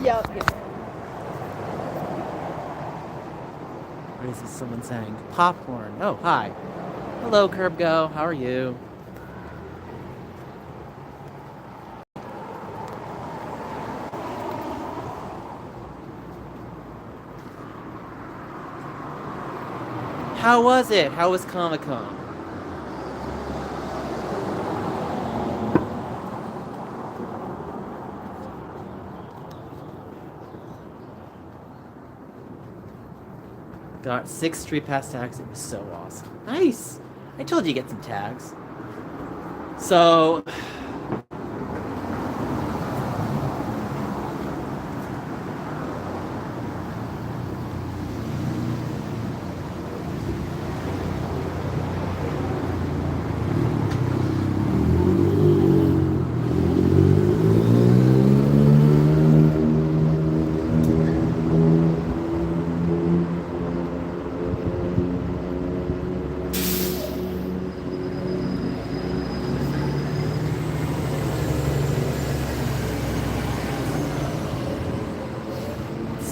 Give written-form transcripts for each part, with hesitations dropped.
Yep. What is this someone saying? Popcorn. Oh, hi. Hello, Curb Go. How are you? How was it? How was Comic-Con? Got 6 street pass tags. It was so awesome. Nice. I told you to get some tags. So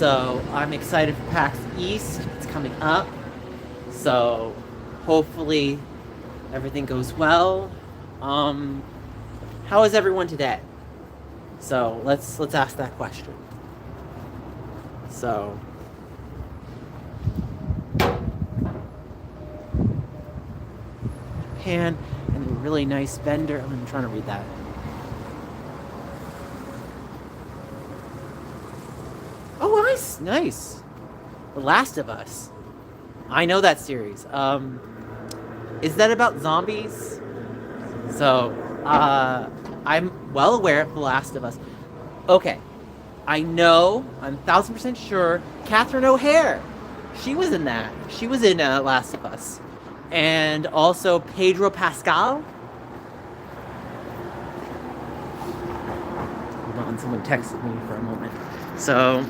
So I'm excited for PAX East. It's coming up. So hopefully everything goes well. How is everyone today? So let's ask that question. So Japan and a really nice vendor. I'm trying to read that. Oh, nice. The Last of Us. I know that series. Is that about zombies? So, I'm well aware of The Last of Us. Okay, I'm 1000% sure, Catherine O'Hare. She was in that. She was in Last of Us. And also Pedro Pascal. Hold on, someone texted me for a moment. So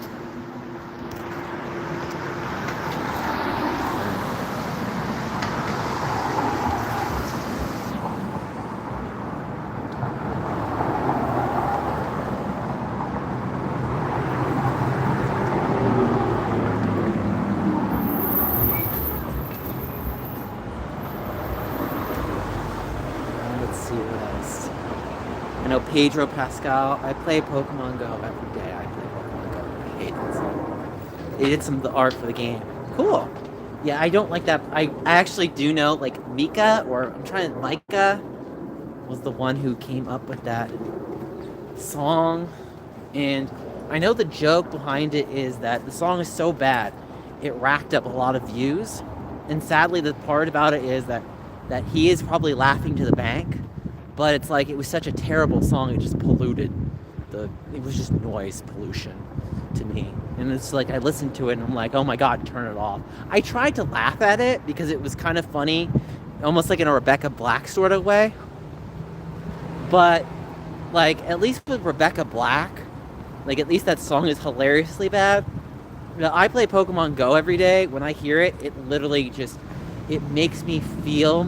I know Pedro Pascal. I play Pokemon Go every day. I play Pokemon Go. I hate it. They did some of the art for the game. Cool. Yeah, I don't like that. I actually do know, like, Mika, or Micah was the one who came up with that song. And I know the joke behind it is that the song is so bad, it racked up a lot of views. And sadly, the part about it is that he is probably laughing to the bank. But it's like, it was such a terrible song, it just polluted it was just noise pollution to me. And it's like, I listened to it and I'm like, oh my god, turn it off. I tried to laugh at it because it was kind of funny, almost like in a Rebecca Black sort of way. But, like, at least with Rebecca Black, like, at least that song is hilariously bad. You know, I play Pokemon Go every day. When I hear it, it literally just, it makes me feel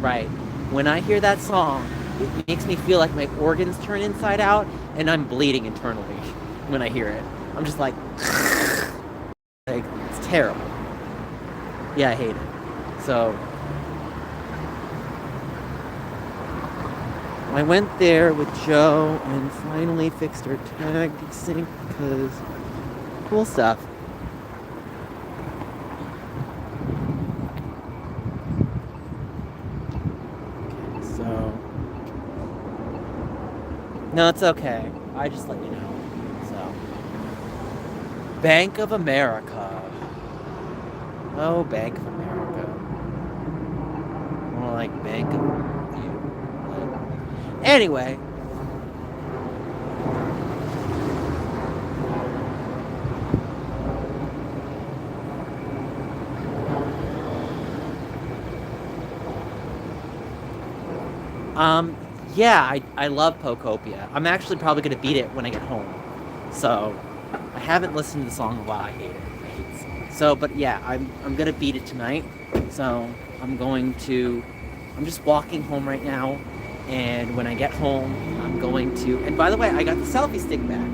right. When I hear that song, it makes me feel like my organs turn inside out and I'm bleeding internally when I hear it. I'm just like it's terrible. Yeah, I hate it. So I went there with Joe and finally fixed her tag desync because cool stuff. No, it's okay. I just let you know. So, Bank of America. Oh, Bank of America. More like Bank of You. Anyway. Yeah, I love Pokopia. I'm actually probably going to beat it when I get home. So, I haven't listened to the song in a while. I hate it. So, but yeah, I'm going to beat it tonight. So, I'm just walking home right now. And when I get home, I'm going to... And by the way, I got the selfie stick back.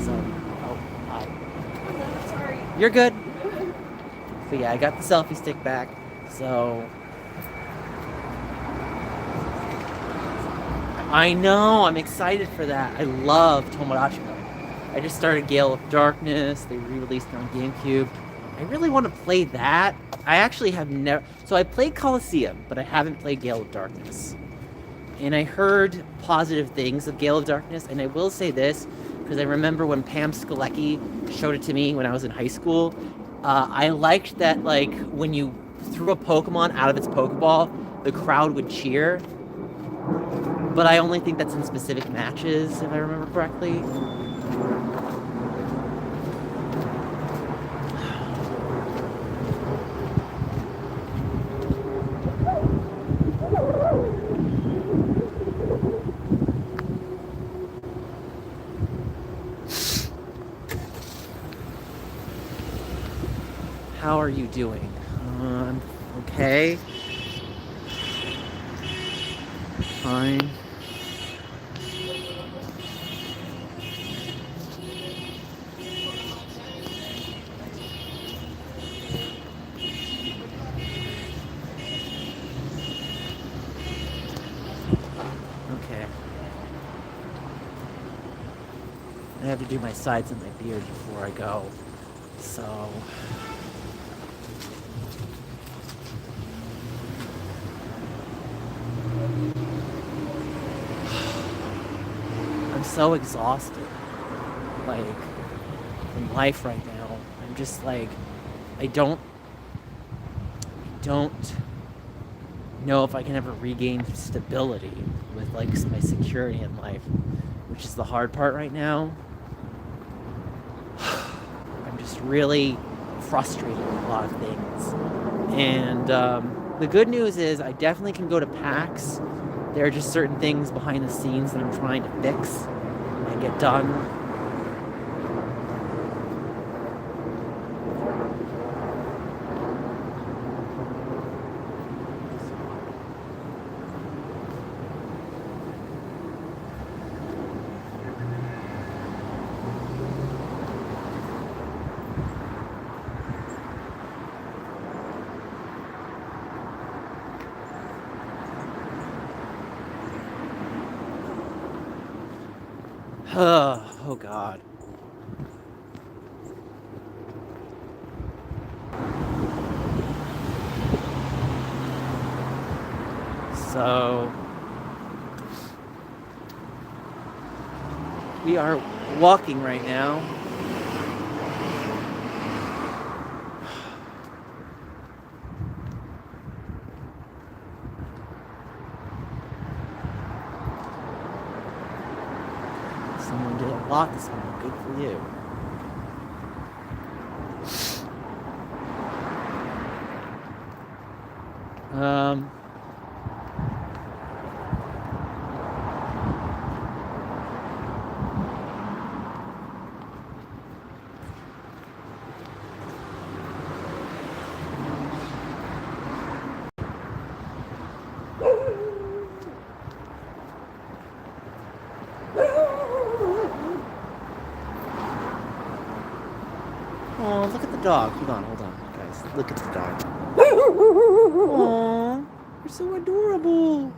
So, oh, hi. Hello, sorry. You're good. So yeah, I got the selfie stick back. So I know, I'm excited for that. I love Tomodachi Life. I just started Gale of Darkness. They re-released it on GameCube. I really want to play that. I actually have never. So I played Coliseum, but I haven't played Gale of Darkness. And I heard positive things of Gale of Darkness. And I will say this, because I remember when Pam Skalecki showed it to me when I was in high school. I liked that, like, when you threw a Pokemon out of its Pokeball, the crowd would cheer. But I only think that's in specific matches, if I remember correctly. How are you doing? I'm okay. Fine. Okay. I have to do my sides of my beard before I go. So... I'm so exhausted. Like, in life right now. I'm just like... I don't know if I can ever regain stability with, like, my security in life, which is the hard part right now. I'm just really frustrated with a lot of things. And the good news is I definitely can go to PAX. There are just certain things behind the scenes that I'm trying to fix and get done. Oh God. So we are walking right now. Someone did a lot this morning. Good for you. Oh, look at the dog. Hold on, guys. Look at the dog. Oh, you're so adorable.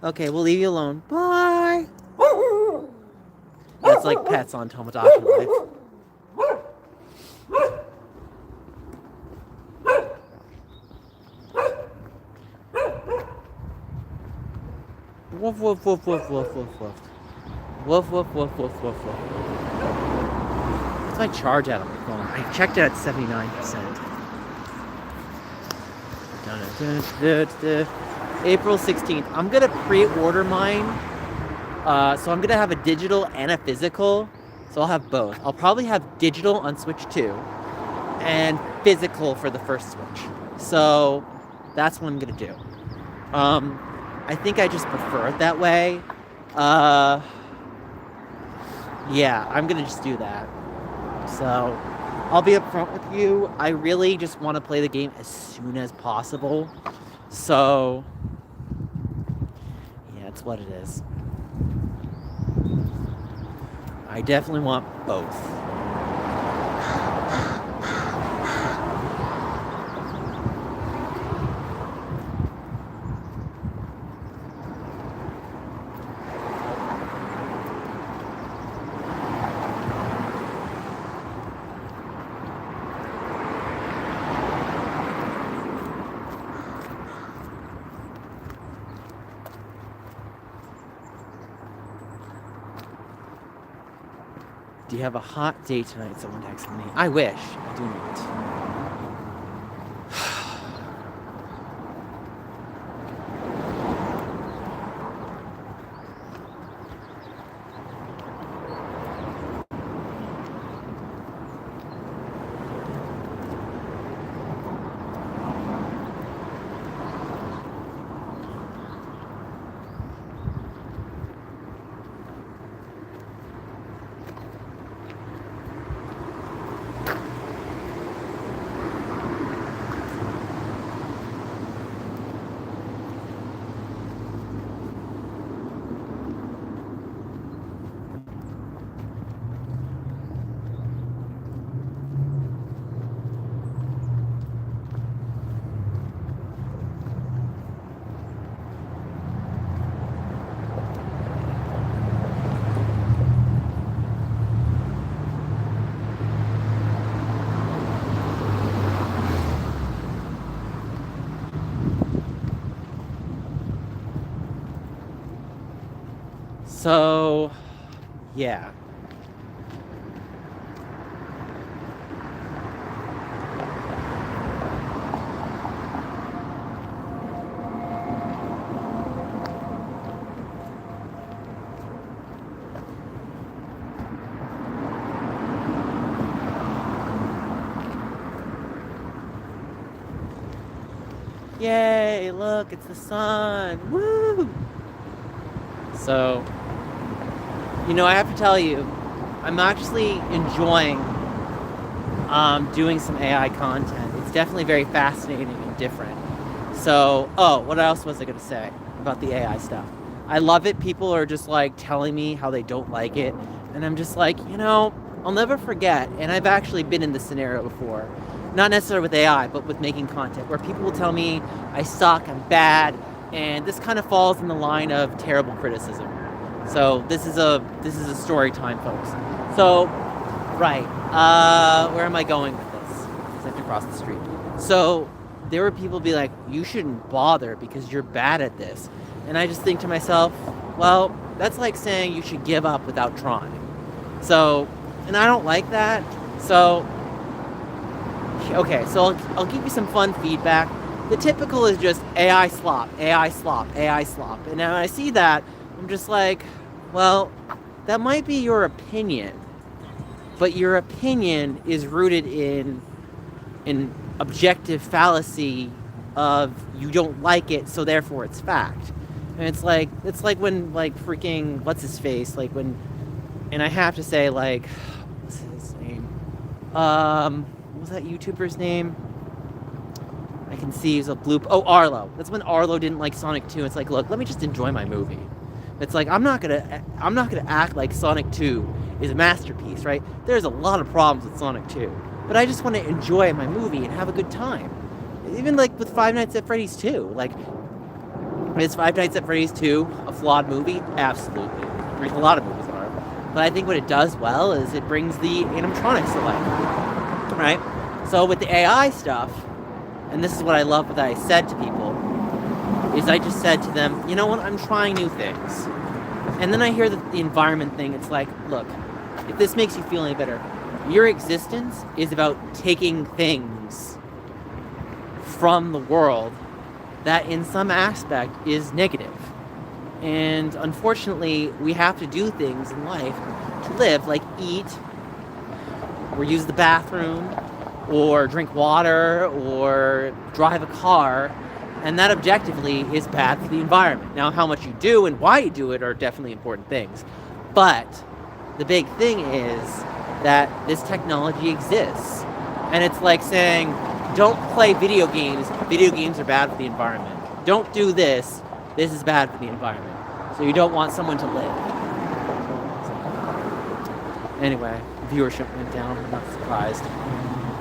Okay, we'll leave you alone. Bye. That's like pets on Tomodachi Life. Woof, woof, woof, woof, woof, woof, woof. Woof, woof, woof, woof, woof, woof. What's my charge at on my phone? I checked it at 79%. April 16th. I'm gonna pre-order mine. So I'm gonna have a digital and a physical. So I'll have both. I'll probably have digital on Switch 2 and physical for the first Switch. So that's what I'm gonna do. I think I just prefer it that way. Yeah, I'm gonna just do that. So I'll be upfront with you. I really just want to play the game as soon as possible. So yeah, it's what it is. I definitely want both. Do you have a hot date tonight? Someone texted me. I wish. I do not. So, yeah. Yay, look, it's the sun. Woo! So, I have to tell you, I'm actually enjoying doing some AI content. It's definitely very fascinating and different. So, what else was I going to say about the AI stuff? I love it. People are just like telling me how they don't like it. And I'm just like, I'll never forget. And I've actually been in this scenario before. Not necessarily with AI, but with making content where people will tell me I suck, I'm bad. And this kind of falls in the line of terrible criticism. So this is a story time, folks. So, right, where am I going with this? I have to cross the street. So there were people be like, you shouldn't bother because you're bad at this. And I just think to myself, well, that's like saying you should give up without trying. So, and I don't like that. So, okay, so I'll give you some fun feedback. The typical is just AI slop, AI slop, AI slop. And when I see that, I'm just like, well, that might be your opinion, but your opinion is rooted in an objective fallacy of you don't like it, so therefore it's fact. And it's like when freaking what's his face, and I have to say what's his name? What was that YouTuber's name? I can see he's a bloop. Oh, Arlo. That's when Arlo didn't like Sonic 2. It's like, look, let me just enjoy my movie. It's like I'm not gonna act like Sonic 2 is a masterpiece, right? There's a lot of problems with Sonic 2, but I just want to enjoy my movie and have a good time. Even with Five Nights at Freddy's 2, is Five Nights at Freddy's 2 a flawed movie? Absolutely. A lot of movies are, but I think what it does well is it brings the animatronics to life, right? So with the AI stuff. And this is what I love that I said to people, is I just said to them, you know what, I'm trying new things. And then I hear the environment thing, it's like, look, if this makes you feel any better, your existence is about taking things from the world that in some aspect is negative. And unfortunately, we have to do things in life to live, like eat, or use the bathroom, or drink water, or drive a car, and that objectively is bad for the environment. Now, how much you do and why you do it are definitely important things. But the big thing is that this technology exists. And it's like saying, don't play video games. Video games are bad for the environment. Don't do this. This is bad for the environment. So you don't want someone to live. Anyway, viewership went down. I'm not surprised.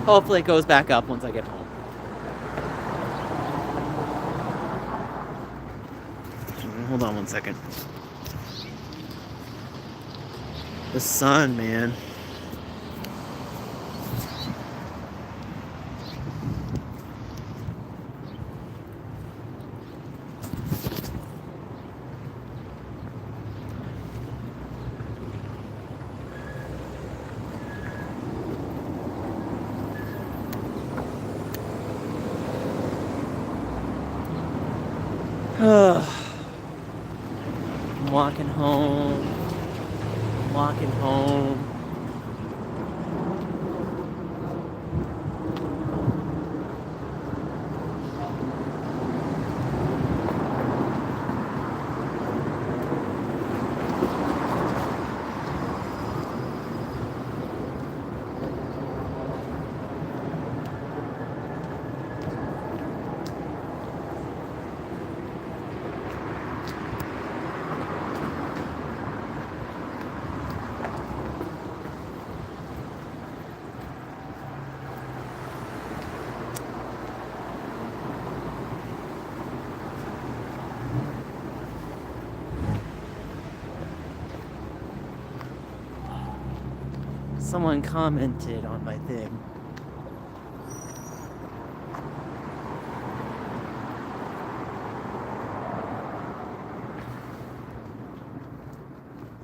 Hopefully it goes back up once I get home. Hold on one second. The sun, man. I'm walking home. I'm walking home. Someone commented on my thing.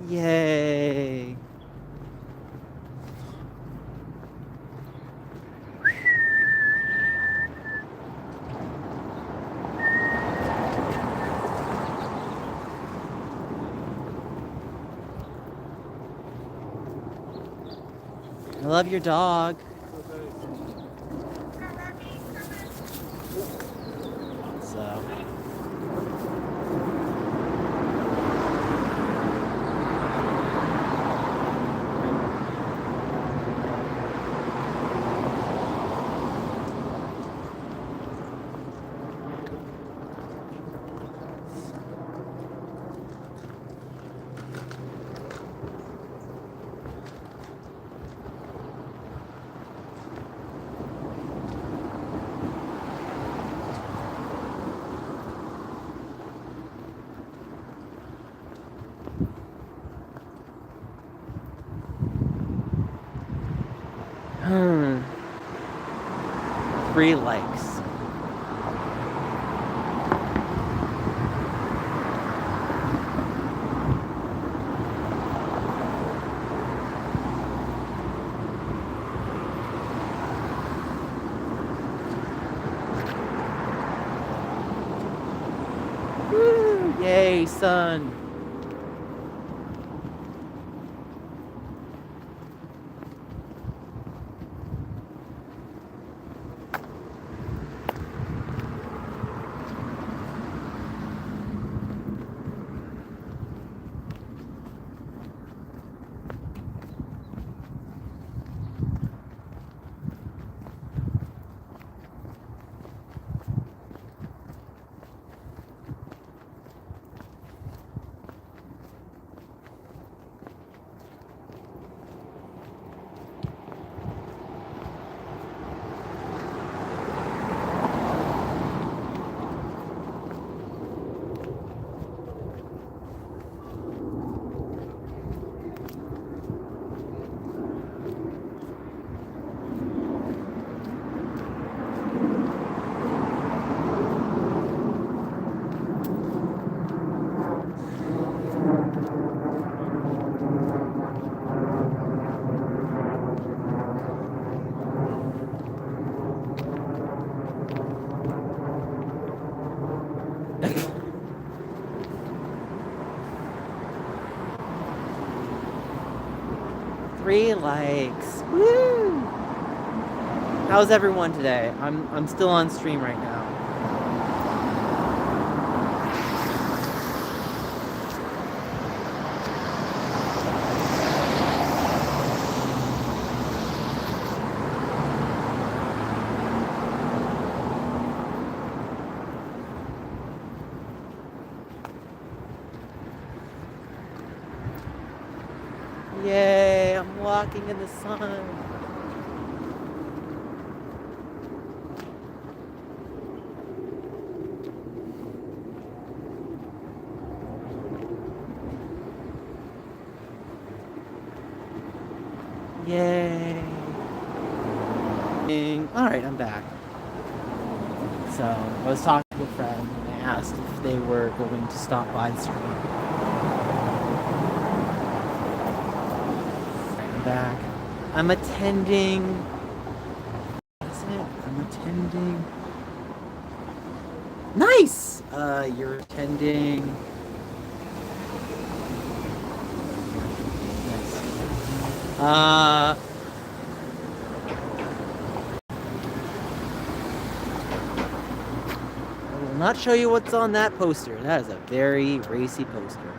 Yay! I love your dog. So. Hmm. 3 likes. Woo! Yay, sun. Three likes. Woo! How's everyone today? I'm still on stream right now. Yay, I'm walking in the sun. Yay. Alright, I'm back. So, I was talking to a friend and I asked if they were going to stop by the stream. Alright, I'm back. I'm attending... What is it? I'm attending... Nice! You're attending... Nice. Not show you what's on that poster. That is a very racy poster.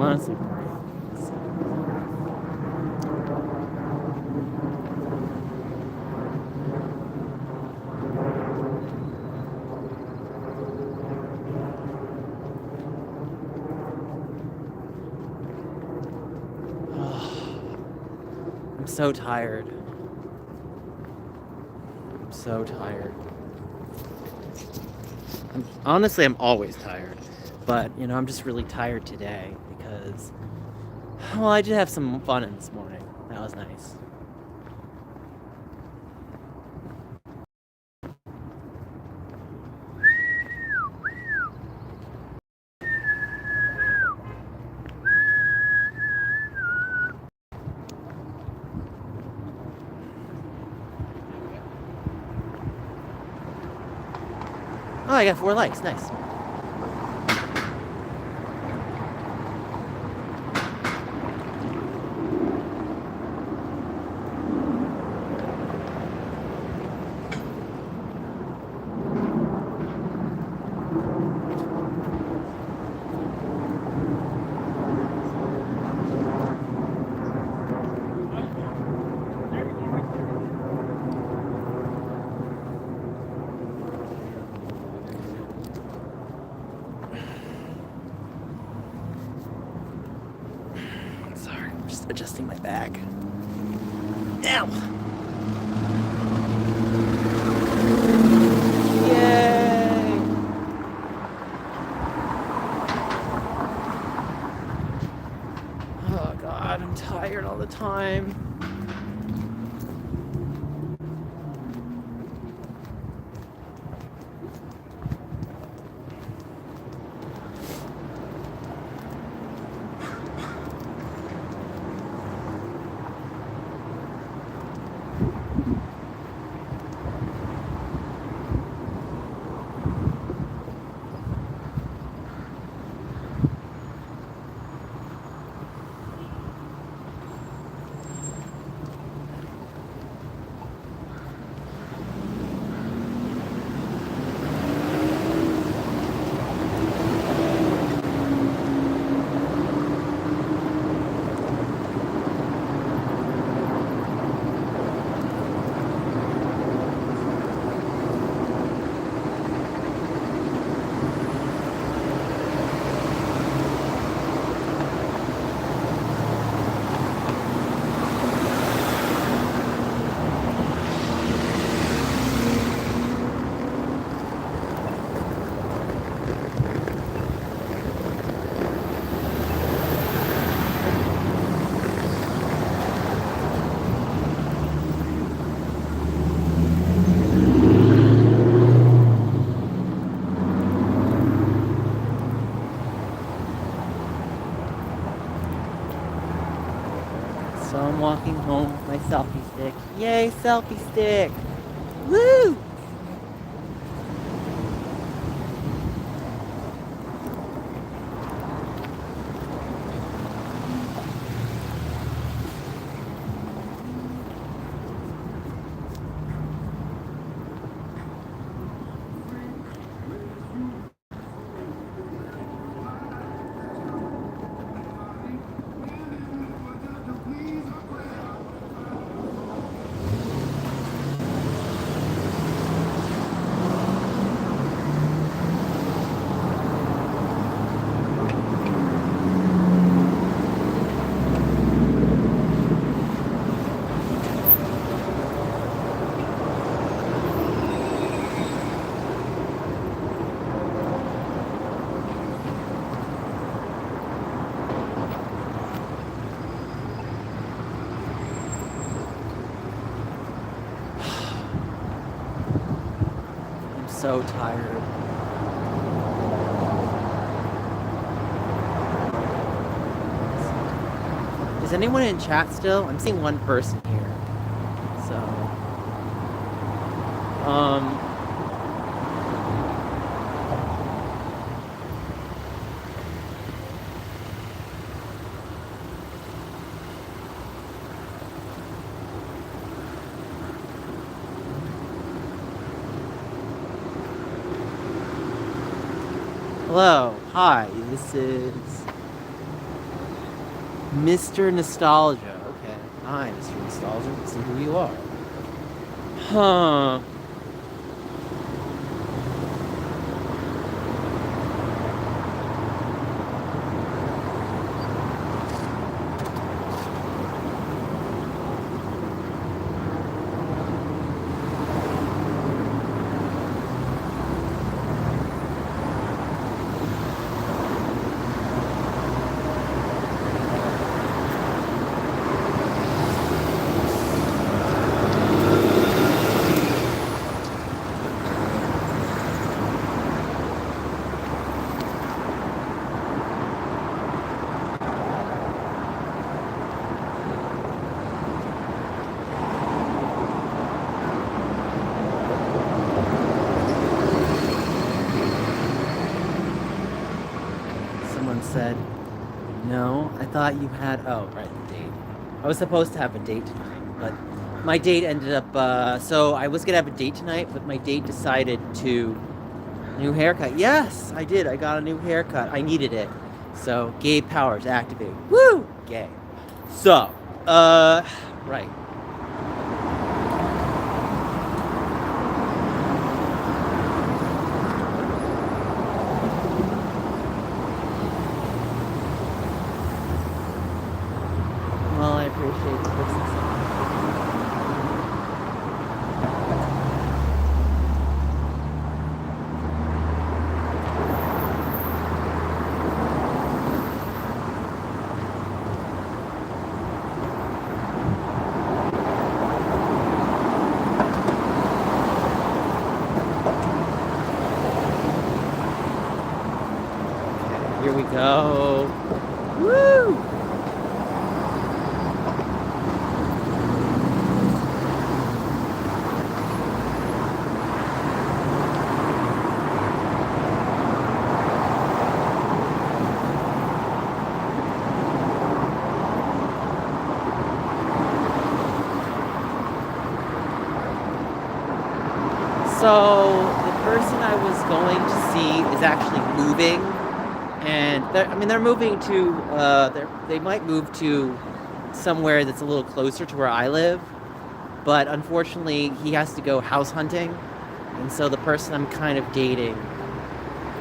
Honestly. I'm so tired. I'm so tired. Honestly, I'm always tired. But, you know, I'm just really tired today because, well, I did have some fun in this morning. That was nice. Oh, I got 4 likes. Nice. Adjusting my back. Ow! Yay! Oh God, I'm tired all the time. So I'm walking home with my selfie stick. Yay, selfie stick! Woo! I'm so tired. Is anyone in chat still? I'm seeing one person here. So, hello, hi, this is Mr. Nostalgia. Okay, hi, Mr. Nostalgia. Let's see who you are. Huh. Someone said, no, I thought you had, oh, right, the date. I was supposed to have a date tonight, but my date ended up, so I was gonna have a date tonight, but my date decided to, new haircut. Yes, I did, I got a new haircut. I needed it. So, gay powers activated. Woo! Gay. So, right. Well, I appreciate the person's Here we go. Woo! So the person I was going to see is actually moving, and they're moving to. They might move to somewhere that's a little closer to where I live, but unfortunately he has to go house hunting, and so the person I'm kind of dating,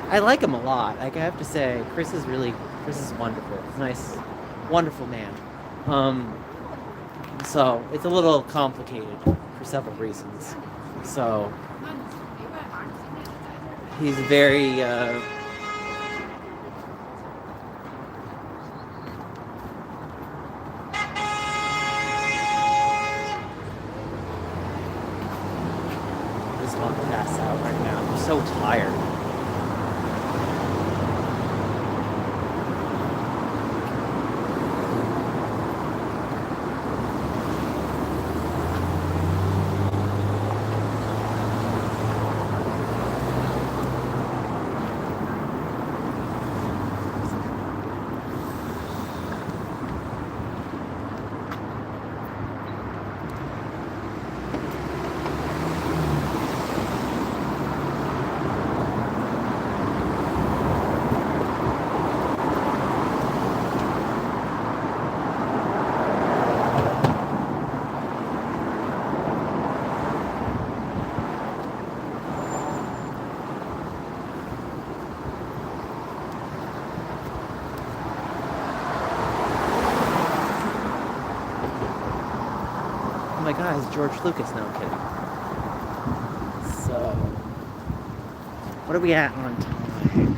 I like him a lot. Like I have to say, Chris is wonderful. He's a nice, wonderful man. So it's a little complicated for several reasons. So he's very just want to pass out right now. I'm so tired. my god, it's George Lucas. No, I'm kidding. So, what are we at on time?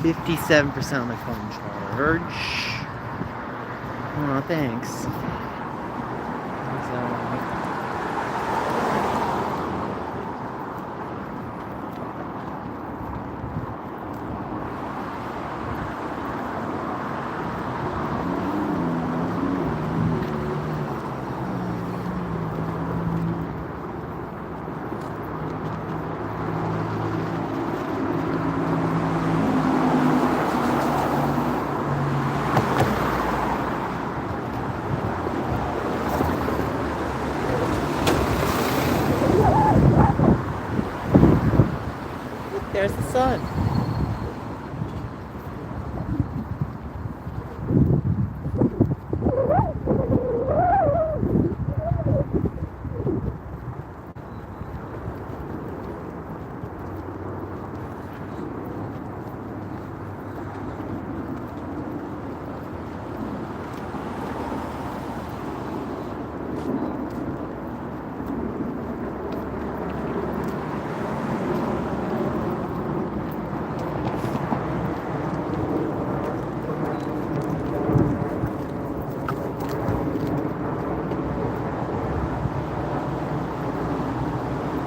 57% on my phone charge. Oh, thanks. So, there's the sun.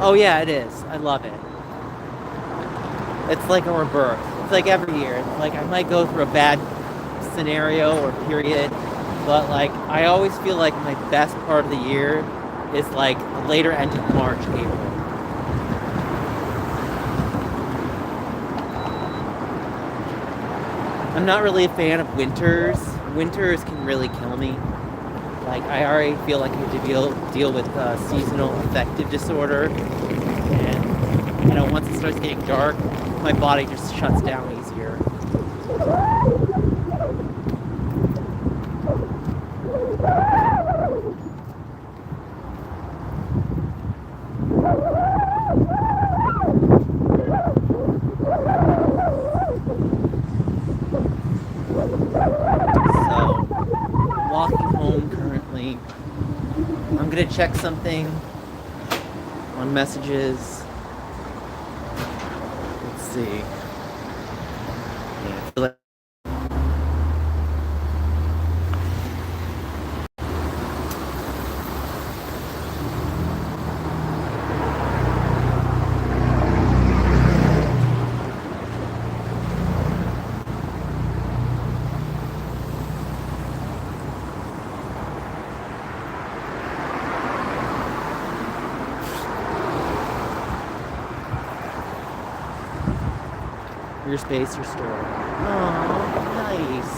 Oh yeah, it is. I love it. It's like a rebirth. It's like every year. It's like I might go through a bad scenario or period, but like I always feel like my best part of the year is like the later end of March, April. I'm not really a fan of winters. Winters can really kill me. Like I already feel like I have to deal with seasonal affective disorder, and once it starts getting dark, my body just shuts down easier. So, walking home currently. I'm gonna check something on messages. Let's see. Yeah, I feel like your space, your store. Oh, nice.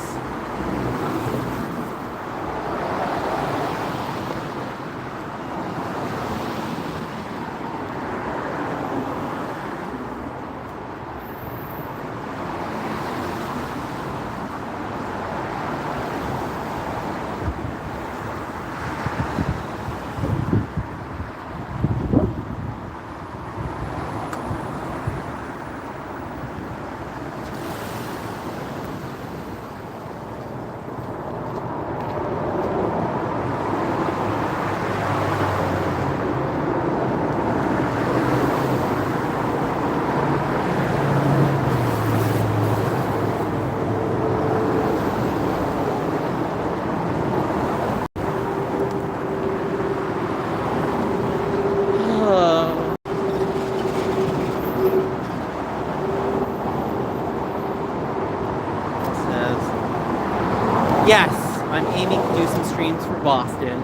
Yes, I'm aiming to do some streams for Boston,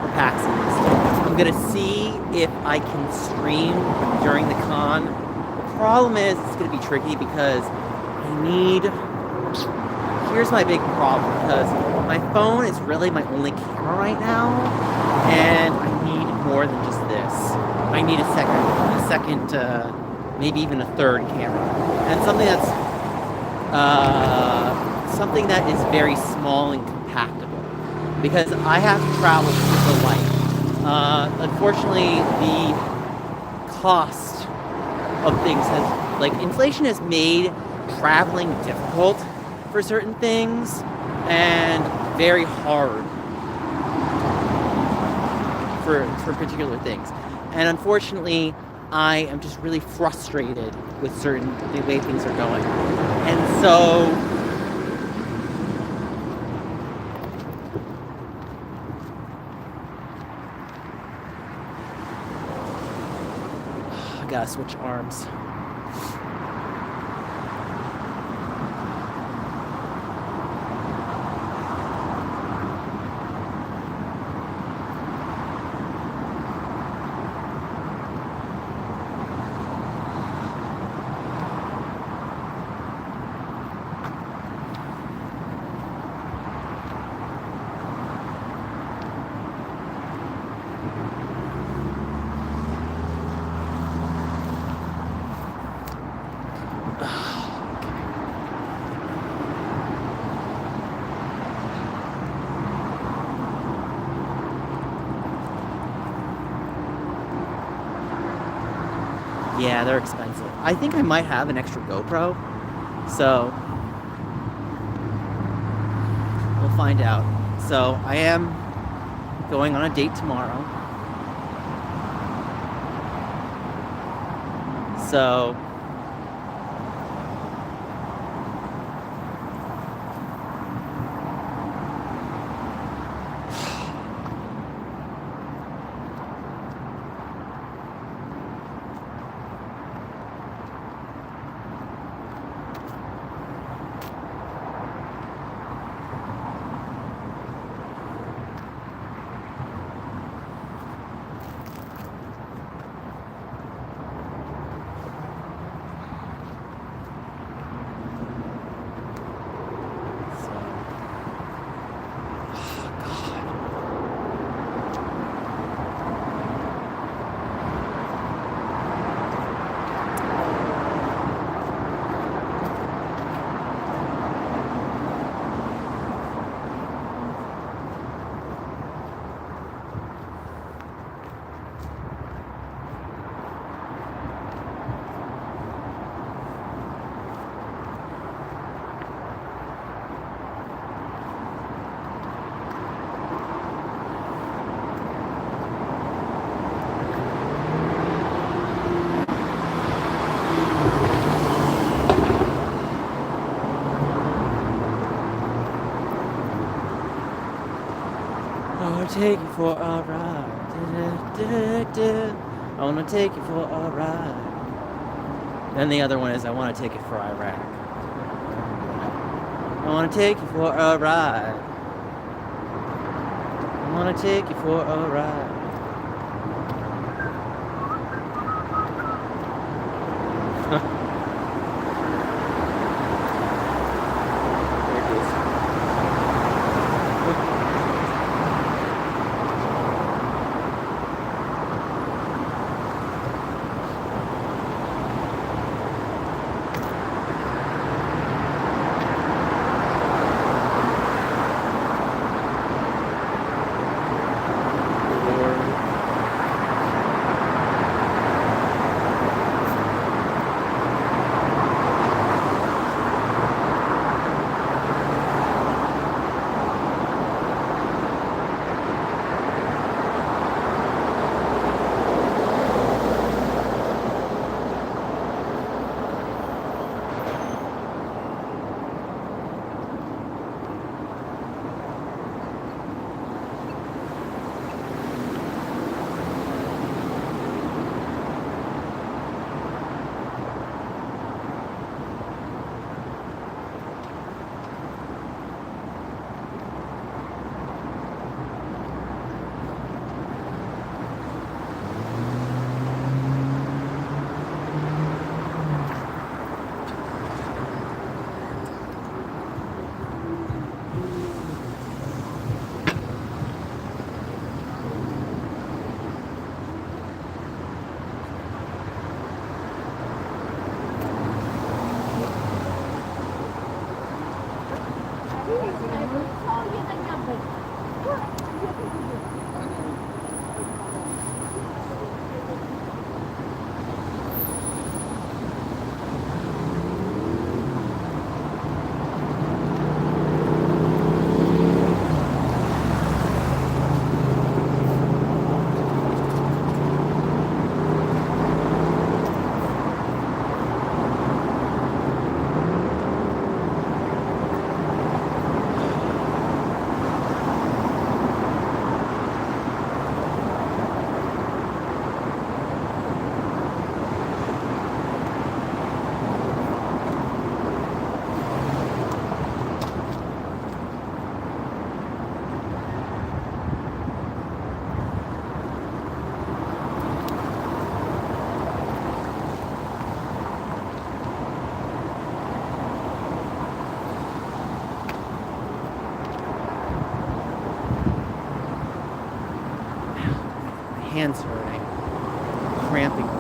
for PAX East. I'm gonna see if I can stream during the con. The problem is it's gonna be tricky because here's my big problem, because my phone is really my only camera right now, and I need more than just this. I need a second, maybe even a third camera, and something that is very small and compactable, because I have to travel with the light. Unfortunately, the cost of things inflation has made traveling difficult for certain things and very hard. for particular things. And unfortunately, I am just really frustrated with the way things are going. And so I gotta switch arms. Yeah, they're expensive. I think I might have an extra GoPro, so we'll find out. So I am going on a date tomorrow. So take you for a ride. I wanna take you for a ride. Then the other one is I wanna take it for Iraq. I wanna take you for a ride. I wanna take you for a ride. hands hurting, cramping a lot.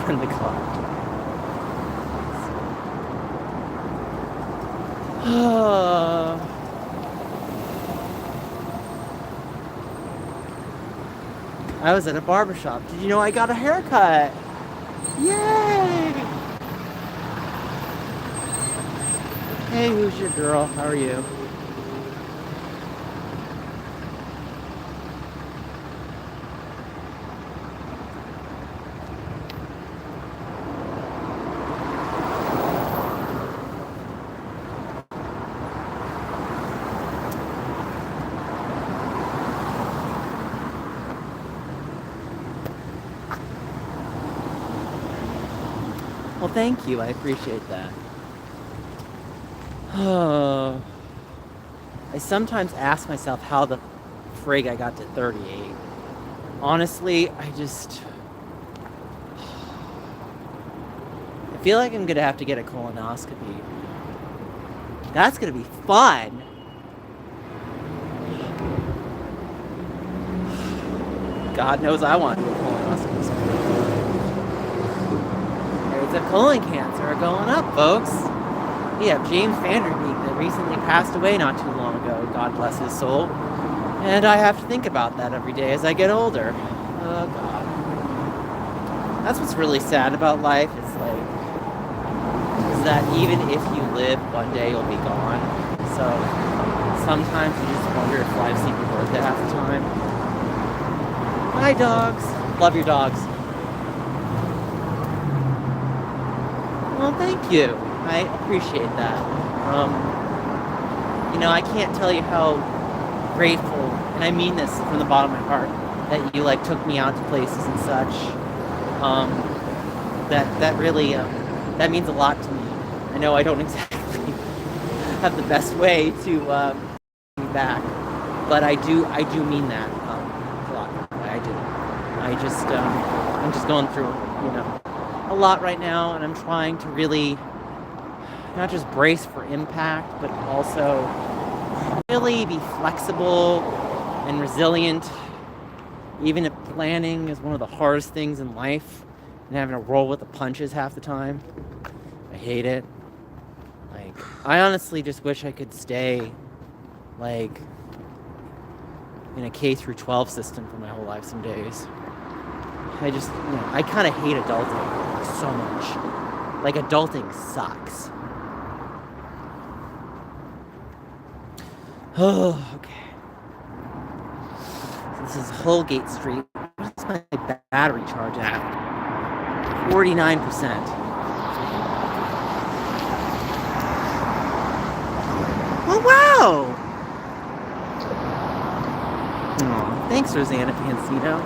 On the clock. I was at a barbershop. Did you know I got a haircut? Yay! Hey, who's your girl? How are you? Well, thank you. I appreciate that. I sometimes ask myself how the frig I got to 38. Honestly, I feel like I'm gonna have to get a colonoscopy. That's gonna be fun. God knows I want to do a colonoscopy. Rates of colon cancer are going up, folks. We have James Vanderbeek that recently passed away not too long ago, God bless his soul. And I have to think about that every day as I get older. Oh, God. That's what's really sad about life, is that even if you live, one day you'll be gone. So sometimes you just wonder if life's even worth it half the time. Hi, dogs. Love your dogs. Well, thank you. I appreciate that. I can't tell you how grateful, and I mean this from the bottom of my heart, that you took me out to places and such. That really that means a lot to me. I know I don't exactly have the best way to be back, but I do mean that a lot. I do. I'm just going through a lot right now, and I'm trying to really not just brace for impact, but also really be flexible and resilient, even if planning is one of the hardest things in life, and having to roll with the punches half the time. I hate it. I honestly just wish I could stay in a K through 12 system for my whole life some days. I kind of hate adulting so much. Adulting sucks. Oh, okay. So this is Holgate Street. What's my battery charge at? 49%. Oh, wow! Aw, thanks, Rosanna Pansino.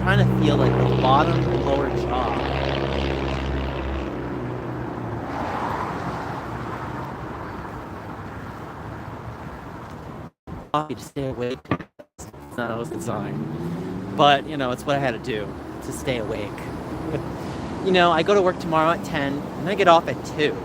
trying to feel like the bottom and lower jaw. To stay awake. That's not how it was designed. But, it's what I had to do to stay awake. I go to work tomorrow at 10, and I get off at 2.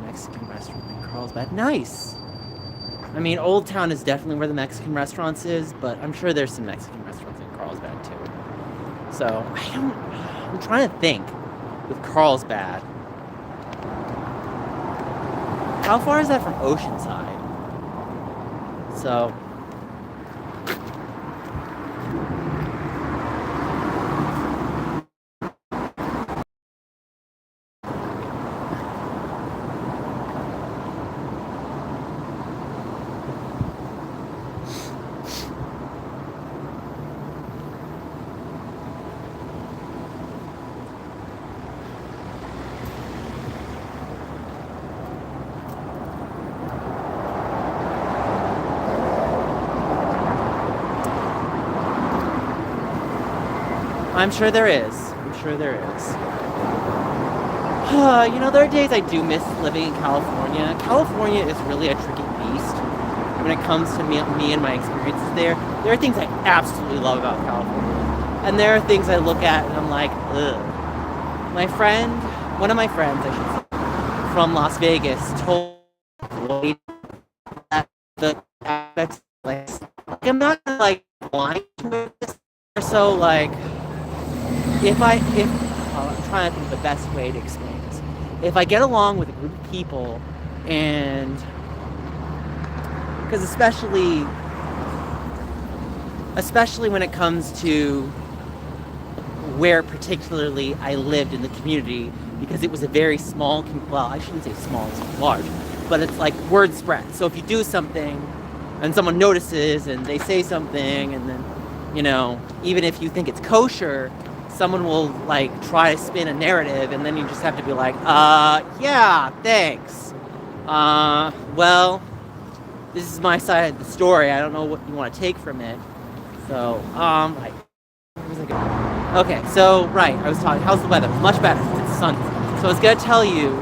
Mexican restaurant in Carlsbad. Nice! I mean, Old Town is definitely where the Mexican restaurants is, but I'm sure there's some Mexican restaurants in Carlsbad too. So, I'm trying to think with Carlsbad. How far is that from Oceanside? So, I'm sure there is. There are days I do miss living in California. California is really a tricky beast when it comes to me and my experiences there. There are things I absolutely love about California. And there are things I look at and I'm like, ugh. One of my friends, I should say, from Las Vegas told me that the aspects, like I'm not blind to it. So I'm trying to think of the best way to explain this. If I get along with a group of people, and because especially when it comes to where particularly I lived in the community, because it was a very small, well, I shouldn't say small, it's large, but it's like word spread. So if you do something and someone notices and they say something, and then, even if you think it's kosher, someone will try to spin a narrative, and then you just have to be like, yeah, thanks. Well, this is my side of the story. I don't know what you want to take from it. So, where was I going? Okay, so, right, I was talking, how's the weather? Much better. It's sunny. So I was going to tell you,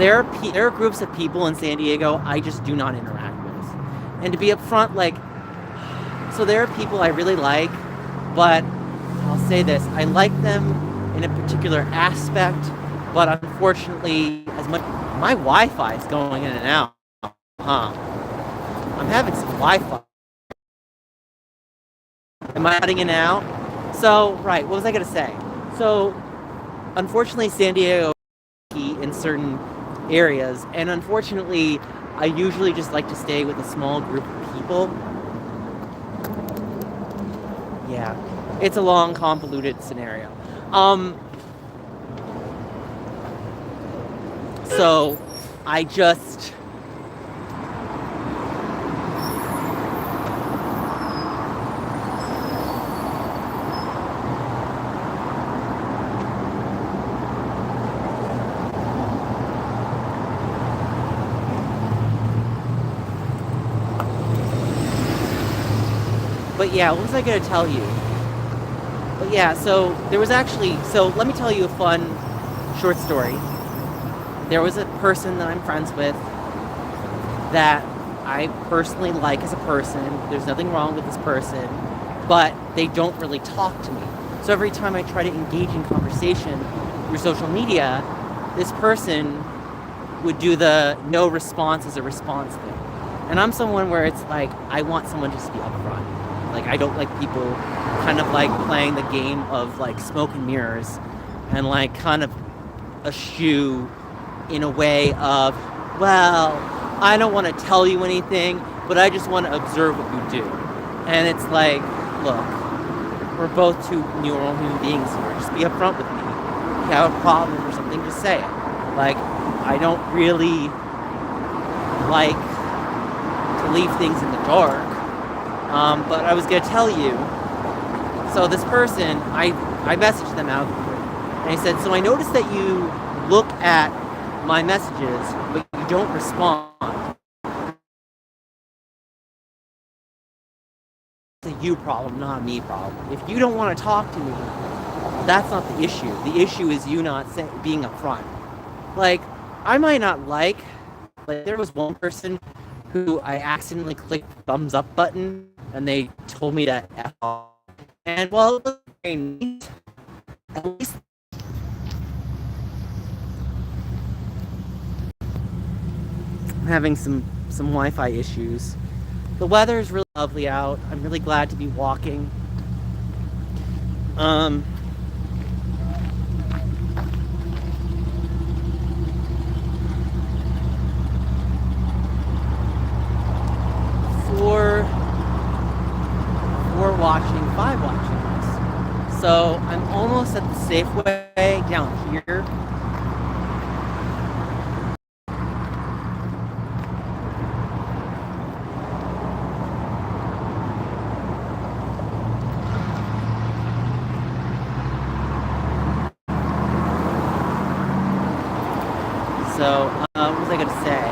there are groups of people in San Diego I just do not interact with. And to be upfront, so there are people I really like, but I'll say this, I like them in a particular aspect, but unfortunately, as much my Wi-Fi is going in and out, I'm having some Wi-Fi. Am I cutting in and out? So, right, what was I going to say? So, unfortunately, San Diego in certain areas, and unfortunately, I usually just like to stay with a small group of people. Yeah, it's a long, convoluted scenario. So, I just... But yeah, what was I gonna tell you? But yeah, so there was actually, so let me tell you a fun short story. There was a person that I'm friends with that I personally like as a person. There's nothing wrong with this person, but they don't really talk to me. So every time I try to engage in conversation through social media, this person would do the no response as a response thing. And I'm someone where it's like, I want someone just to be upfront. Like, I don't like people kind of like playing the game of like smoke and mirrors and like kind of eschew in a way of, well, I don't want to tell you anything, but I just want to observe what you do. And it's like, look, we're both two normal human beings here. Just be upfront with me. If you have a problem or something, just say it. Like, I don't really like to leave things in the dark. But I was going to tell you, so this person, I messaged them out, and I said, so I noticed that you look at my messages, but you don't respond. It's a you problem, not a me problem. If you don't want to talk to me, that's not the issue. The issue is you not being upfront. Like, I might not like there was one person who I accidentally clicked the thumbs up button, and they told me to F off. And well, it was very neat. At least I'm having some Wi-Fi issues. The weather is really lovely out. I'm really glad to be walking. For watching 5 watching this. So I'm almost at the Safeway down here. So, what was I going to say?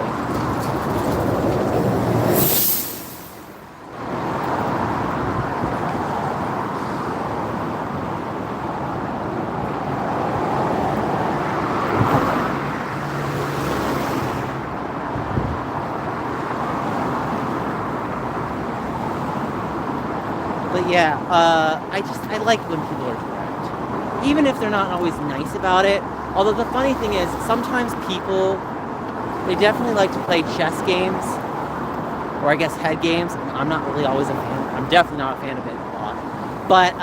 But yeah, I like when people are direct. Even if they're not always nice about it. Although the funny thing is, sometimes people, they definitely like to play chess games, or I guess head games. I'm not really always a fan. I'm definitely not a fan of it a lot. But,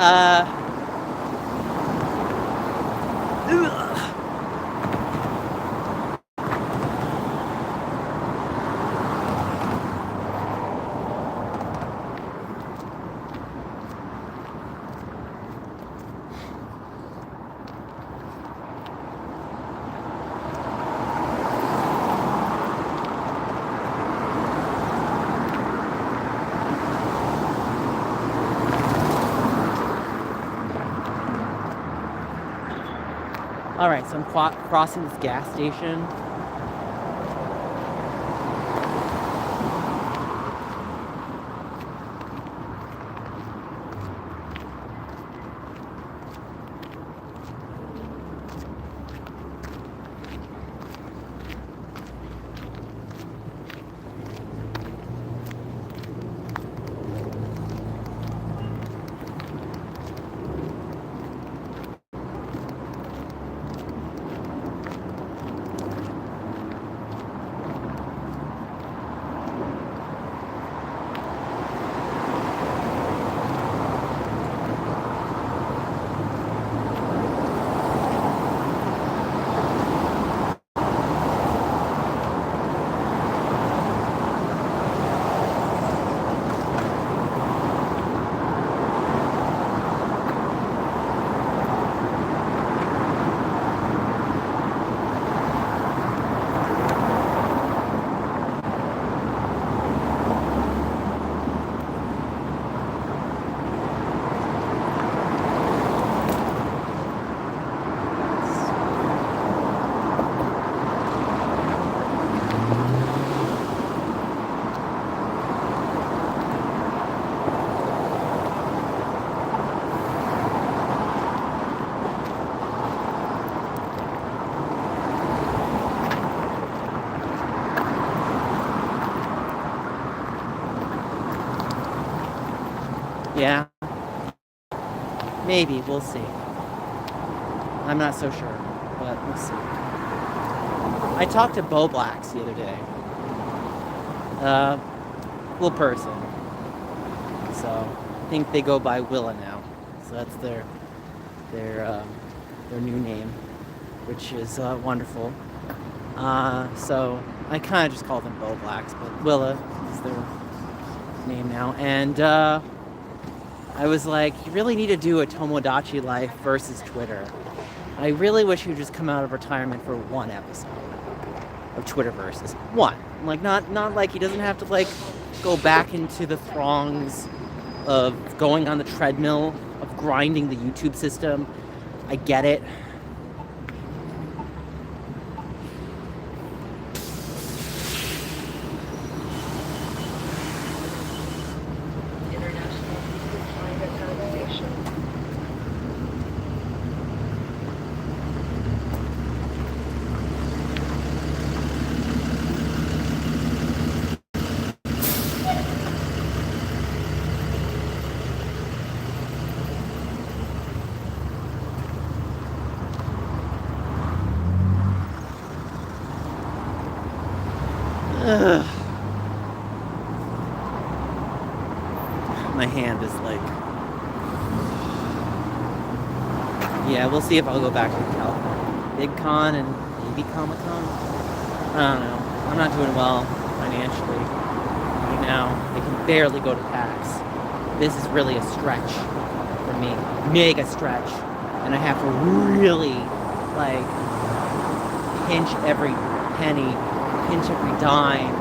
alright, so I'm crossing this gas station. Yeah, maybe. We'll see. I'm not so sure, but we'll see. I talked to Bo Blacks the other day. Cool person. So I think they go by Willa now. So that's their new name, which is wonderful. So I kind of just call them Bo Blacks, but Willa is their name now. And I was like, you really need to do a Tomodachi Life versus Twitter. I really wish you'd just come out of retirement for one episode of Twitter versus one. Like not like he doesn't have to like go back into the throngs of going on the treadmill of grinding the YouTube system. I get it. Ugh. My hand is like... Yeah, we'll see if I'll go back to Big Con and maybe Comic Con. I don't know. I'm not doing well financially right now. I can barely go to PAX. This is really a stretch for me. Mega stretch. And I have to really, like, pinch every penny, pinch every dime,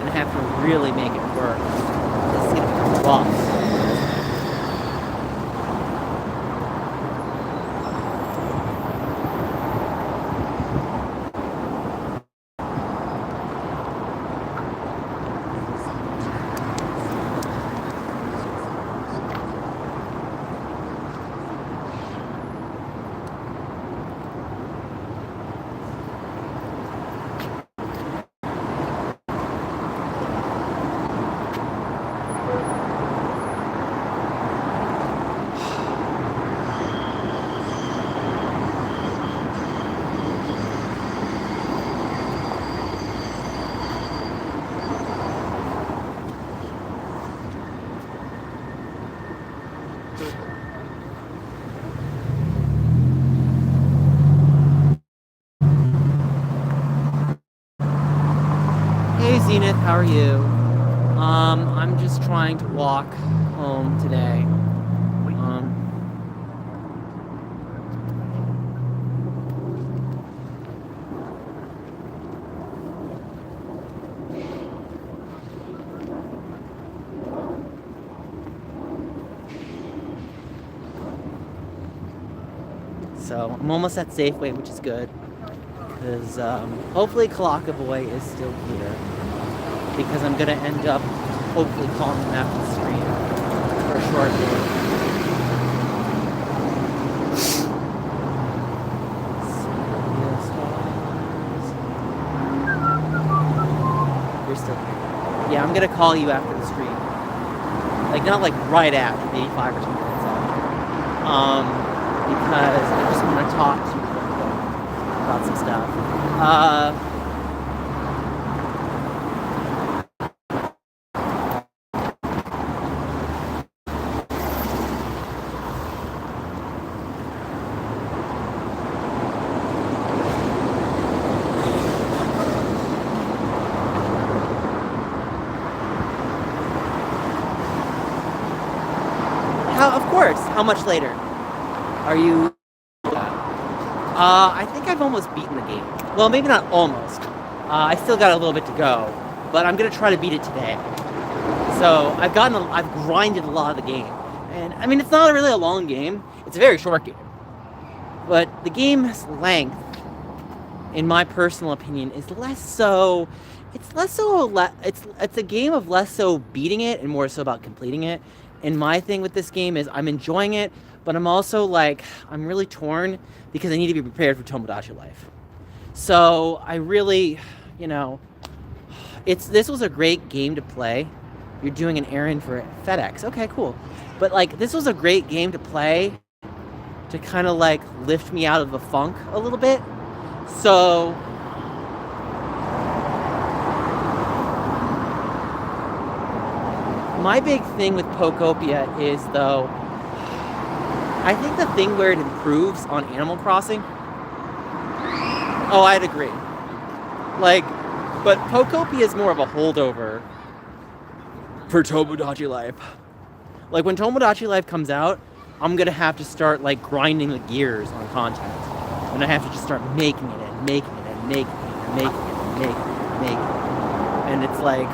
and I have to really make it work. This is gonna be rough. Hey Zenith, how are you? I'm just trying to walk home today. So I'm almost at Safeway, which is good. Because hopefully Kalaka Boy is still here. Because I'm going to end up hopefully calling him after the stream for a short bit. You're still here. Yeah, I'm going to call you after the stream. Like, not like right after, maybe 5 or 10 minutes after. Because I just want to talk to you about some stuff. Of course. How much later? Are you... I think I've almost beaten the game. Well, maybe not almost. I still got a little bit to go, but I'm gonna try to beat it today. So I've grinded a lot of the game, and I mean it's not really a long game. It's a very short game, but the game's length, in my personal opinion, is less so. It's less so. It's a game of less so beating it and more so about completing it. And my thing with this game is I'm enjoying it, but I'm also like, I'm really torn because I need to be prepared for Tomodachi Life. So I really, this was a great game to play, you're doing an errand for FedEx. Okay, cool. But like, this was a great game to play to kind of like lift me out of the funk a little bit. So my big thing with Pokopia is, though, I think the thing where it improves on Animal Crossing. Oh, I'd agree. Like, but Pokopia is more of a holdover for Tomodachi Life. Like, when Tomodachi Life comes out, I'm gonna have to start like grinding the gears on content, and I have to just start making it and making it and making it and making it and making it and making it, and it's like.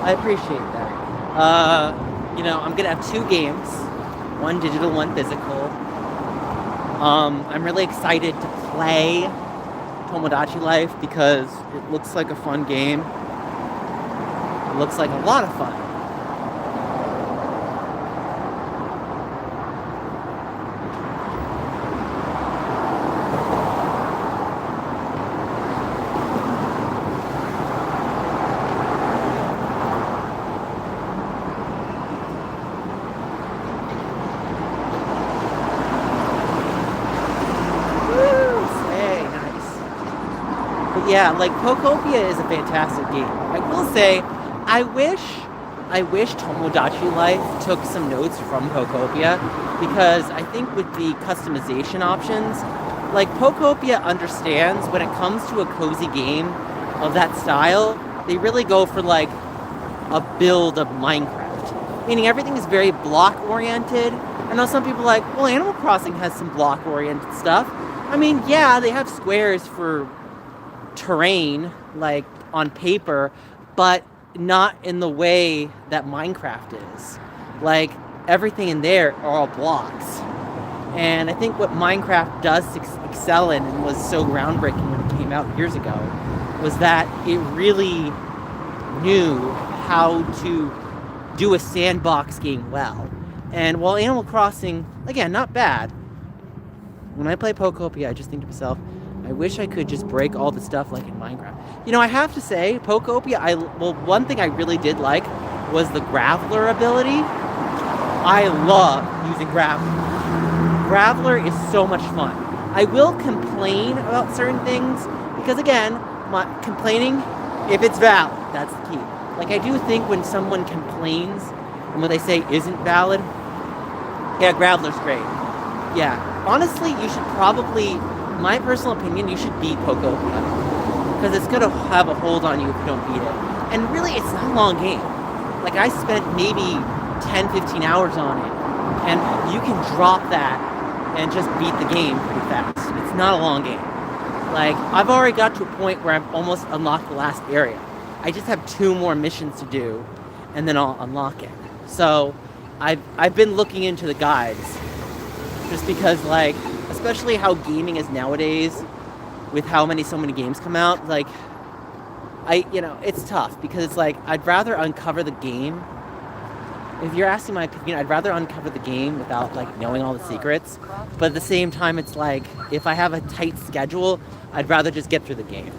I appreciate that. You know, I'm gonna have 2 games, one digital, one physical. I'm really excited to play Tomodachi Life because it looks like a fun game. It looks like a lot of fun. Yeah, like Pokopia is a fantastic game. I will say, I wish Tomodachi Life took some notes from Pokopia, because I think with the customization options, like Pokopia understands when it comes to a cozy game of that style, they really go for like a build of Minecraft. Meaning everything is very block oriented. I know some people are like, well, Animal Crossing has some block oriented stuff. I mean, yeah, they have squares for terrain, like on paper, but not in the way that Minecraft is. Like, everything in there are all blocks. And I think what Minecraft does excel in, and was so groundbreaking when it came out years ago, was that it really knew how to do a sandbox game well. And while Animal Crossing, again, not bad, when I play Pokopia, I just think to myself, I wish I could just break all the stuff like in Minecraft. You know, I have to say, Pokopia, one thing I really did like was the Graveler ability. I love using Graveler. Graveler is so much fun. I will complain about certain things, because again, complaining, if it's valid, that's the key. Like, I do think when someone complains, and what they say isn't valid, yeah, Graveler's great. Yeah, honestly, you should probably, my personal opinion, you should beat Pokopia, because it's going to have a hold on you if you don't beat it. And really, it's not a long game. Like, I spent maybe 10, 15 hours on it, and you can drop that and just beat the game pretty fast. It's not a long game. Like, I've already got to a point where I've almost unlocked the last area. I just have 2 more missions to do, and then I'll unlock it. So, I've been looking into the guides, just because, like, especially how gaming is nowadays, with how so many games come out, like, it's tough, because it's like, I'd rather uncover the game. If you're asking my opinion, I'd rather uncover the game without, like, knowing all the secrets. But at the same time, it's like, if I have a tight schedule, I'd rather just get through the game.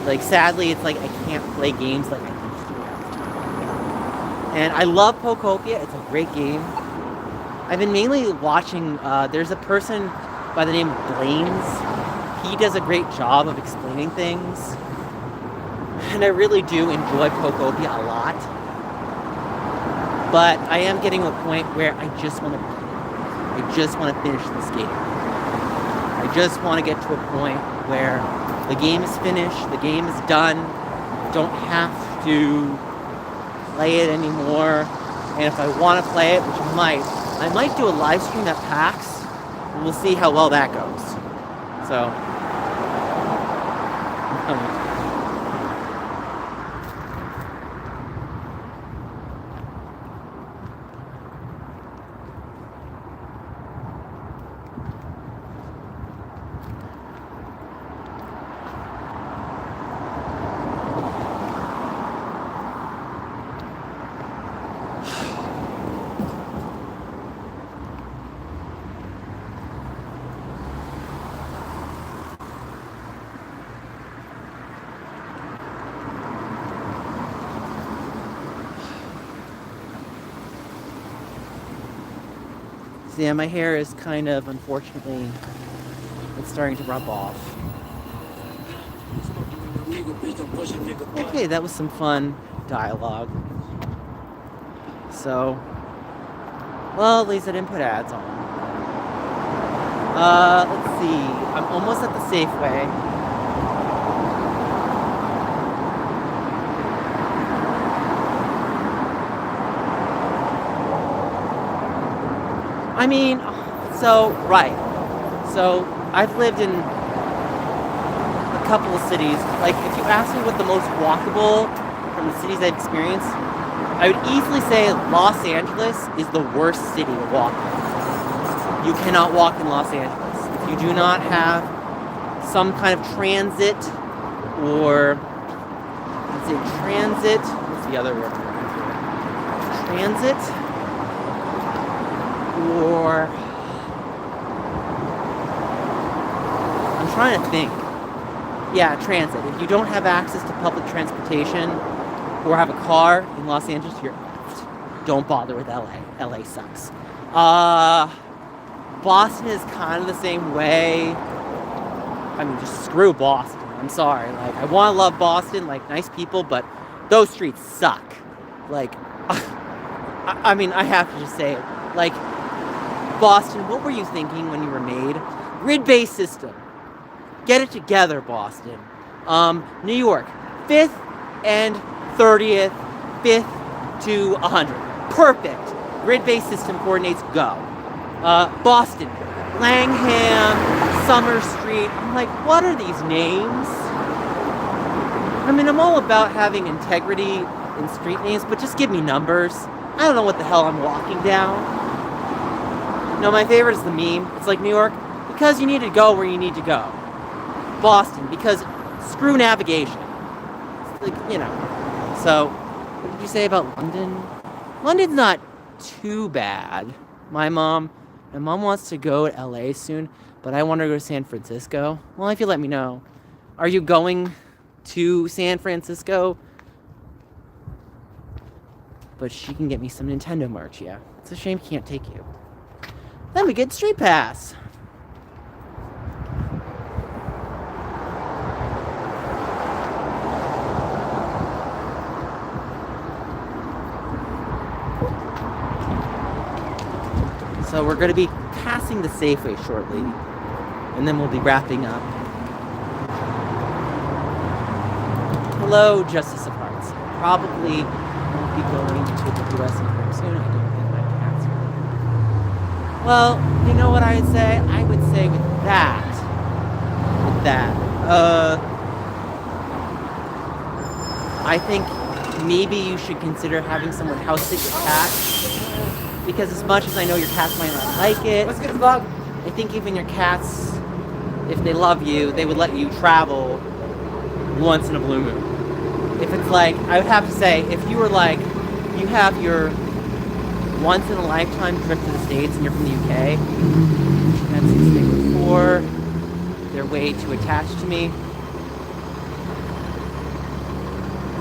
Like, sadly, it's like, I can't play games like I used to. And I love Pokopia. It's a great game. I've been mainly watching, there's a person by the name of Blaines. He does a great job of explaining things. And I really do enjoy Pokopia a lot. But I am getting to a point where I just want to finish this game. I just want to get to a point where the game is finished, the game is done, don't have to play it anymore. And if I want to play it, which I might do a live stream at PAX, and we'll see how well that goes. So, So yeah, my hair is kind of, unfortunately, it's starting to rub off. Okay, that was some fun dialogue. So, well, at least I didn't put ads on. Let's see. I'm almost at the Safeway. I mean, right. So, I've lived in a couple of cities. Like, if you ask me what the most walkable from the cities I've experienced, I would easily say Los Angeles is the worst city to walk in. You cannot walk in Los Angeles. If you do not have some kind of transit or, let's say transit, what's the other word? Transit or, I'm trying to think. Yeah, transit. If you don't have access to public transportation or have a car in Los Angeles, you're effed. Don't bother with LA. LA sucks. Boston is kind of the same way. I mean, just screw Boston. I'm sorry. Like, I want to love Boston, like, nice people, but those streets suck. Like, I mean, I have to just say it. Like, Boston, what were you thinking when you were made? Grid-based system. Get it together, Boston. New York, 5th and 30th, 5th to 100. Perfect. Grid-based system coordinates, go. Boston, Langham, Summer Street. I'm like, what are these names? I mean, I'm all about having integrity in street names, but just give me numbers. I don't know what the hell I'm walking down. No, my favorite is the meme. It's like New York, because you need to go where you need to go. Boston, because screw navigation. It's like, you know. So, what did you say about London? London's not too bad. My mom wants to go to LA soon, but I want her to go to San Francisco. Well, if you let me know. Are you going to San Francisco? But she can get me some Nintendo merch, yeah. It's a shame she can't take you. Then we get Street Pass. So we're going to be passing the Safeway shortly, and then we'll be wrapping up. Hello, Justice of Hearts. Probably won't be going to the US anytime soon. I don't think my cat's ready. Well, you know what I'd say? I would say with that, I think maybe you should consider having someone house sit your cat. Because as much as I know your cats might not like it, Let's get the dog. I think even your cats, if they love you, they would let you travel once in a blue moon. If it's like, I would have to say, if you were like, you have your once in a lifetime trip to the States and you're from the UK, that's thing before, they're way too attached to me.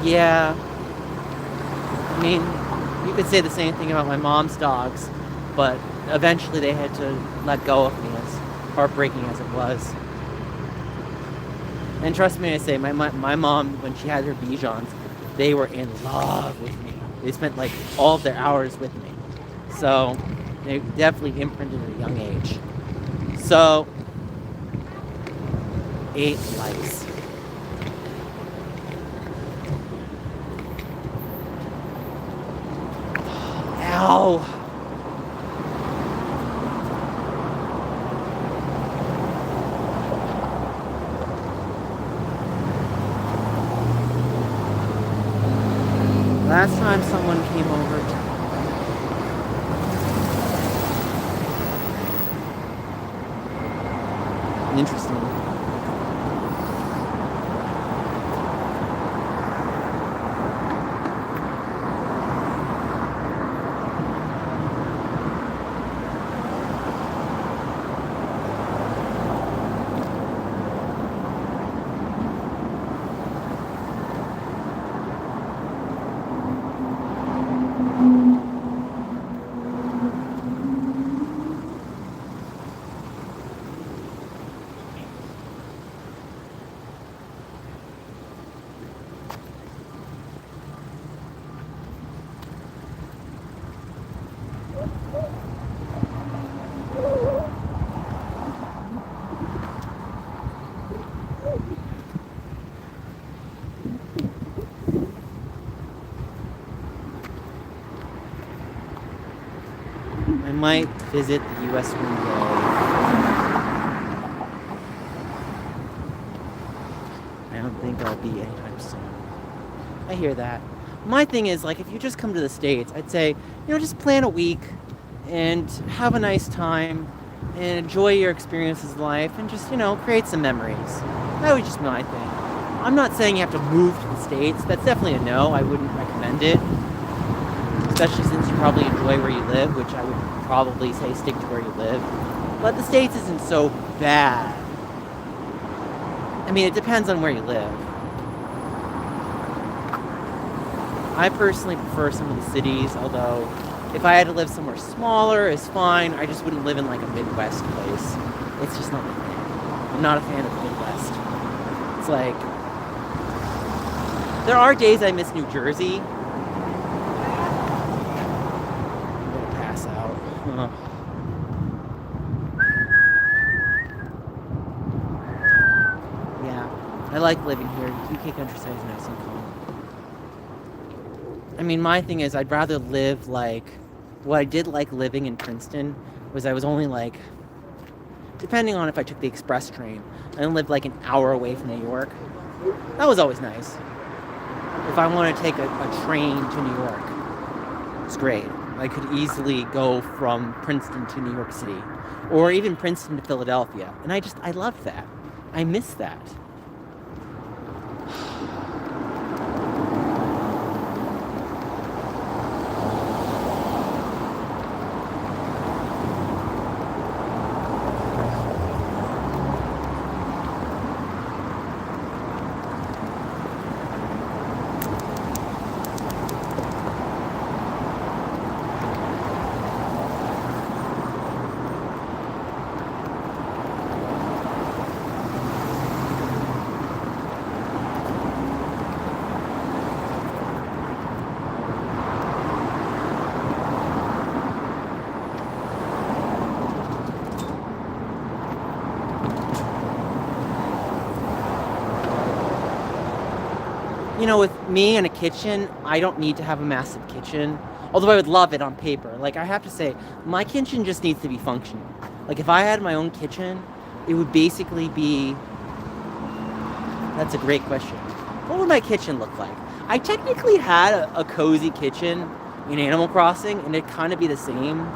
Yeah. I mean, you could say the same thing about my mom's dogs, but eventually they had to let go of me, as heartbreaking as it was. And trust me when I say, my mom, when she had her Bijans, they were in love with me. They spent like all of their hours with me. So they definitely imprinted at a young age. So 8 likes. Ow! Last time someone came over to... Interesting. might visit the U.S. one day. I don't think I'll be anytime soon. I hear that. My thing is, like, if you just come to the States, I'd say, just plan a week and have a nice time and enjoy your experiences in life and just, create some memories. That would just be my thing. I'm not saying you have to move to the States. That's definitely a no. I wouldn't recommend it. Especially since you probably enjoy where you live, which I would probably say stick to where you live. But the States isn't so bad. I mean, it depends on where you live. I personally prefer some of the cities, although if I had to live somewhere smaller, it's fine. I just wouldn't live in like a Midwest place. It's just not my thing. I'm not a fan of the Midwest. It's like, there are days I miss New Jersey. I'm gonna pass out. Yeah, I like living here. UK countryside is nice and calm. I mean, my thing is, I'd rather live like, what I did like living in Princeton was I was only like, depending on if I took the express train, I lived like an hour away from New York. That was always nice. If I wanted to take a train to New York, it's great. I could easily go from Princeton to New York City, or even Princeton to Philadelphia. And I loved that. I miss that. With me and a kitchen, I don't need to have a massive kitchen. Although I would love it on paper. Like, I have to say, my kitchen just needs to be functional. Like, if I had my own kitchen, it would basically be... That's a great question. What would my kitchen look like? I technically had a cozy kitchen in Animal Crossing, and it'd kind of be the same.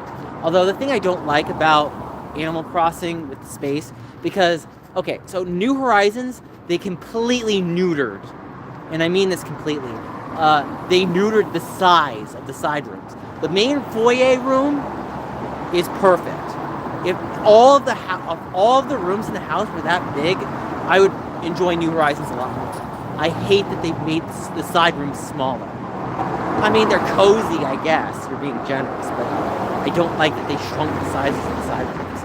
Although the thing I don't like about Animal Crossing with the space, because, okay, so New Horizons, they completely neutered. And I mean this completely. They neutered the size of the side rooms. The main foyer room is perfect. If all of the rooms in the house were that big, I would enjoy New Horizons a lot more. I hate that they've made the side rooms smaller. I mean, they're cozy, I guess. You're being generous, but I don't like that they shrunk the sizes of the side rooms.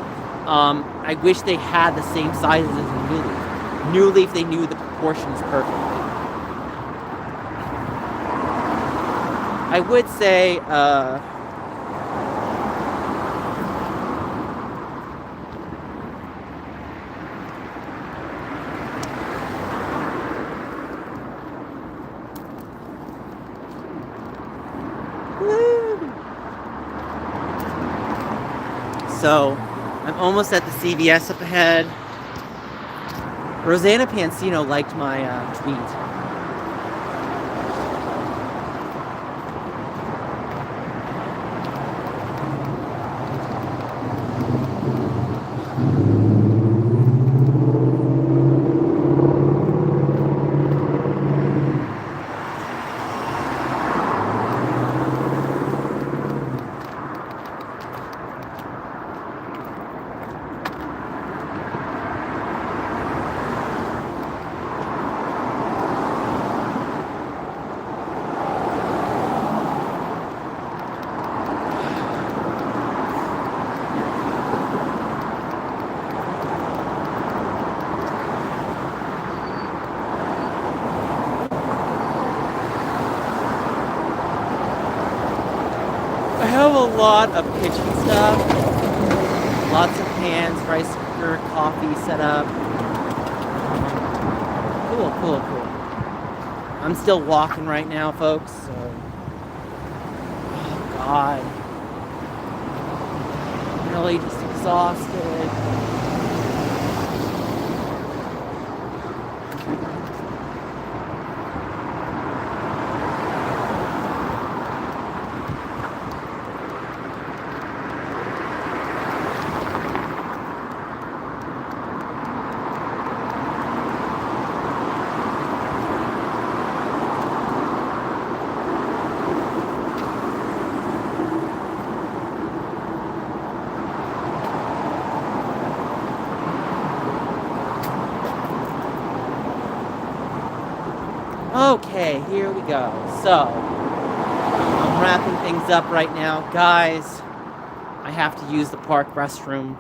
I wish they had the same sizes as in New Leaf. New Leaf, they knew the proportions perfectly. I would say, so, I'm almost at the CVS up ahead. Rosanna Pansino liked my tweet. Lot of kitchen stuff, lots of pans, rice cooker, coffee set up. Cool. I'm still walking right now, folks, so, oh God. really just exhausted. Okay, here we go. So, I'm wrapping things up right now. Guys, I have to use the park restroom.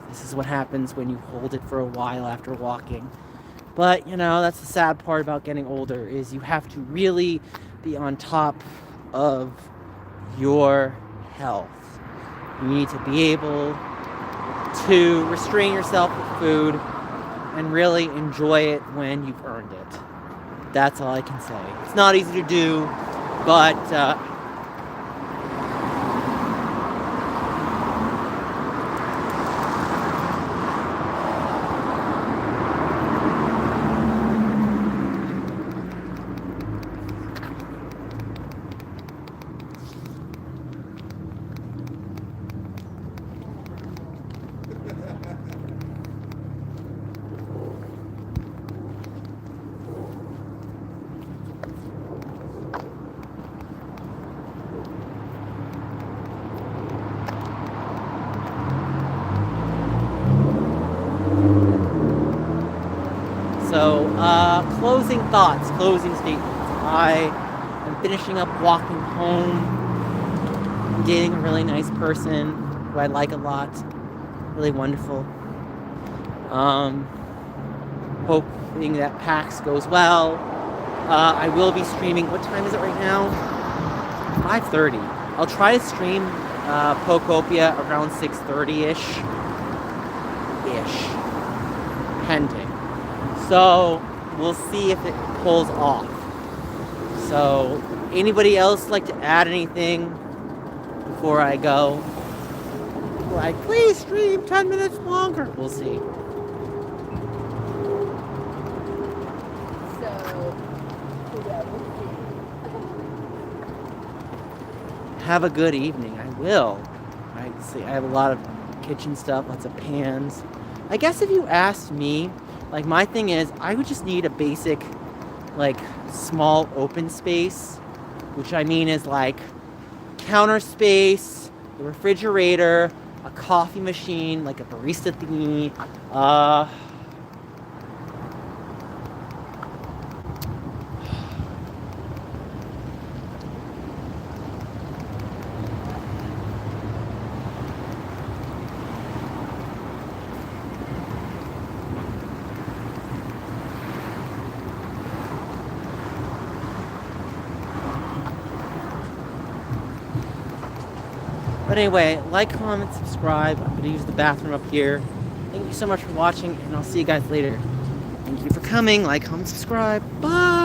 This is what happens when you hold it for a while after walking. But, that's the sad part about getting older, is you have to really be on top of your health. You need to be able to restrain yourself with food and really enjoy it when you've earned it. That's all I can say. It's not easy to do, but So, closing thoughts, closing statements. I am finishing up walking home. I'm dating a really nice person who I like a lot. Really wonderful. Hoping that PAX goes well. I will be streaming. What time is it right now? 5:30. I'll try to stream Pokopia around 6:30-ish. Pending. So, we'll see if it pulls off. So, anybody else like to add anything before I go? Like, please stream 10 minutes longer. We'll see. So, yeah, we'll see. Have a good evening. I will. I have a lot of kitchen stuff, lots of pans. I guess if you asked me, like, my thing is, I would just need a basic, like, small open space, which I mean is, like, counter space, the refrigerator, a coffee machine, like a barista thingy, But anyway, like, comment, subscribe. I'm going to use the bathroom up here. Thank you so much for watching, and I'll see you guys later. Thank you for coming. Like, comment, subscribe. Bye!